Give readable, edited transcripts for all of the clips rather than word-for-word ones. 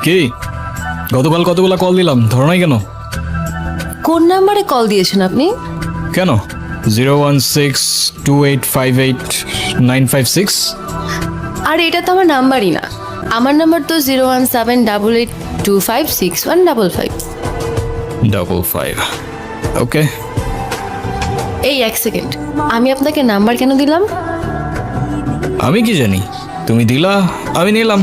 কি গতকাল কতগুলা কল দিলাম, ধরো নাই কেন? কোন নাম্বারে কল দিয়েছেন আপনি? কেন 01628589556? আর এটা তো আমার নাম্বারই না। আমার নাম্বার তো 01788256155। ওকে, এই এক সেকেন্ড, আমি আপনাকে নাম্বার কেন দিলাম? আমি কি জানি, তুমি দিলা আমি নিলাম।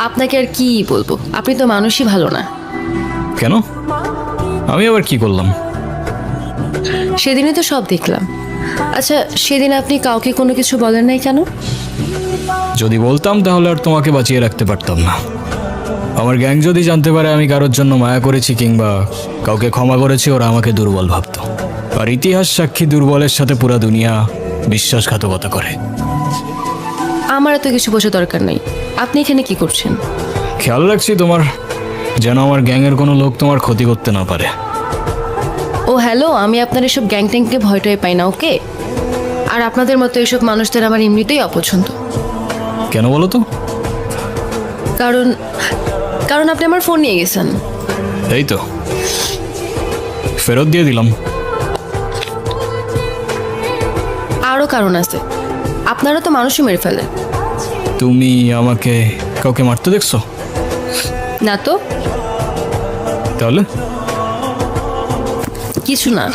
আপনাকে আর কি বলবো, আপনি তো মানুষই ভালো না। কেন? আমি আবার কি করলাম? সেদিনই তো সব দেখলাম। আচ্ছা, সেদিন আপনি কাউকে কোনো কিছু বলেন নাই কেন? যদি বলতাম তাহলে আর তোমাকে বাঁচিয়ে রাখতে পারতাম না। আমার গ্যাং যদি জানতে পারে আমি কারোর জন্য মায়া করেছি কিংবা কাউকে ক্ষমা করেছি, ওরা আমাকে দুর্বল ভাবতো। আর ইতিহাস সাক্ষী, দুর্বলের সাথে পুরা দুনিয়া বিশ্বাসঘাতকতা করে। আমার এত কিছু বোঝা দরকার নেই। আপনি এখানে কি করছেন? খেয়াল রাখছি তোমার, যেন আমার গ্যাংয়ের কোনো লোক তোমার ক্ষতি করতে না পারে। ও হ্যালো, আমি আপনার এসব গ্যাং ট্যাংকে ভয়টাই পাই না, ওকে? আর আপনাদের মতো এসব মানুষদের আমার এমনিতেই অপছন্দ। কেন বলো তো? কারণ কারণ আপনি আমার ফোন নিয়ে গেছেন। এই তো ফেরত দিয়ে দিলাম। আরও কারণ আছে, আপনারা তো মানুষই মেরে ফেলে। তুমি আমাকে কাউকে মারতে দেখছো? না তো, তাহলে কিছু না।